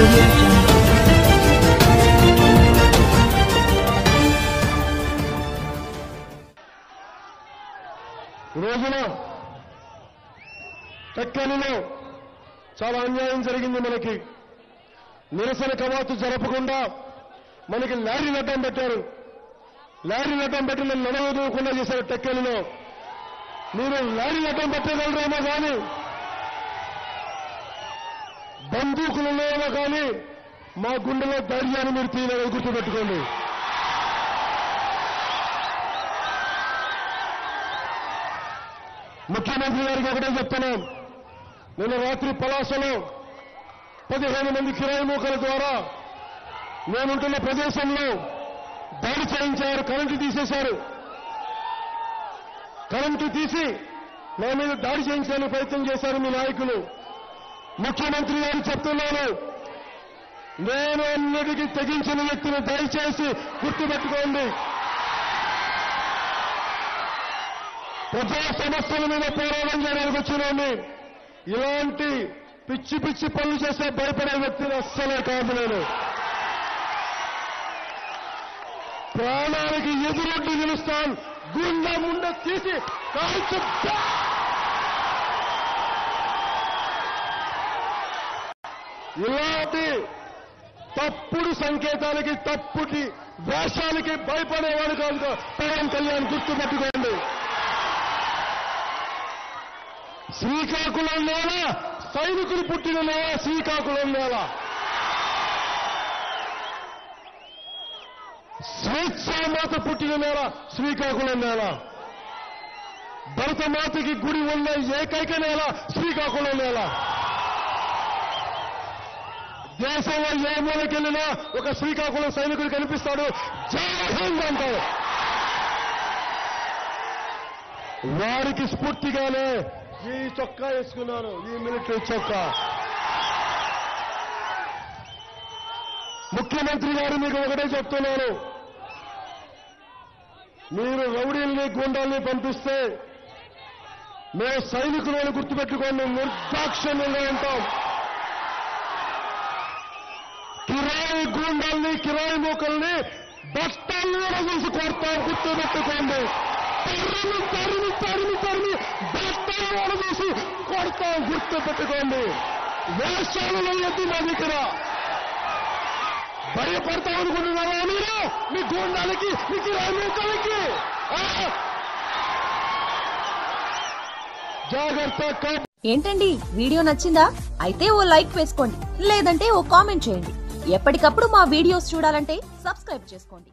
Audio Jungle. రోజున టెక్కలిలో చాలా అన్యాయం జరిగింది. మనకి నిరసన కవాతు జరపకుండా మనకి లారీ నట్టం పెట్టారు. లారీ నట్టం పెట్టి నన్ను నడవదూకుండా చేశారు. టెక్కలిలో మీరు లారీ నట్టం పెట్టగలరేమో కానీ బందూకులలో కానీ మా గుండెలో ధైర్యాన్ని మీరు తీయలేదు, గుర్తుపెట్టుకోండి. ముఖ్యమంత్రి గారికి ఒకటే చెప్తున్నాం. నిన్న రాత్రి పలాసలో 15 మంది కిరాయి మూకల ద్వారా నేనుంటున్న ప్రదేశంలో దాడి చేయించారు. కరెంటు తీసేశారు. కరెంటు తీసి నా మీద దాడి చేయించడానికి ప్రయత్నం చేశారు మీ నాయకులు. ముఖ్యమంత్రి గారు చెప్తున్నాను, నేను అన్నిటికీ తెగించిన వ్యక్తిని దయచేసి గుర్తుపెట్టుకోండి. ప్రజా సమస్యల మీద పోరాటం చేయడానికి వచ్చినండి. ఇలాంటి పిచ్చి పిచ్చి పనులు చేసే భయపడే వ్యక్తిని అస్సలే కాదు. నేను ప్రాణానికి ఎదురొడ్డి నిలుస్తాను. గుండె ముండ తీసి కాల్చు. ఇలాంటి తప్పుడు సంకేతాలకి తప్పుటి వేషాలకి భయపడేవాడు కాదు పవన్ కళ్యాణ్, గుర్తుపెట్టుకోండి. శ్రీకాకుళం నేల సైనికులు పుట్టిన నేల. శ్రీకాకుళం నేల స్వేచ్ఛామాత పుట్టిన నేల. శ్రీకాకుళం నేల భరతమాతకి గుడి ఉన్న ఏకైక నేల. శ్రీకాకుళం నేల దేశంలో ఏ మూలకెళ్ళినా ఒక శ్రీకాకుళం సైనికుడు కనిపిస్తాడు, జై హింద్ అంటాడు. వారికి స్ఫూర్తిగానే ఈ చొక్కా వేసుకున్నాను, ఈ మిలిటరీ చొక్కా. ముఖ్యమంత్రి గారు మీకు ఒకటే చెప్తున్నాను, మీరు రౌడీల్ని గుండాల్ని పంపిస్తే మేము సైనికులను గుర్తుపెట్టుకోండి, నిర్దాక్షిణ్యంగా ఉంటాం. కిరాయి గూండాల్ని కిరాయి మూకల్ని బస్తాల్లో చూసి కొడతాం, గుర్తుపెట్టుకోండి. తరిమి తరిమి తరిమి తరిమి బస్తాల్లో చూసి కొడతాం, గుర్తుపెట్టుకోండి. వేషాలలో ఎద్దు మా దగ్గర భయపడతాం అనుకుంటున్నారా మీరు? మీ గూండాలకి, మీ కిరాయి మూకలకి జాగ్రత్త. ఏంటండి, వీడియో నచ్చిందా? అయితే ఓ లైక్ వేసుకోండి, లేదంటే ఓ కామెంట్ చేయండి. ఎప్పటికప్పుడు మా వీడియోస్ చూడాలంటే సబ్స్క్రైబ్ చేసుకోండి.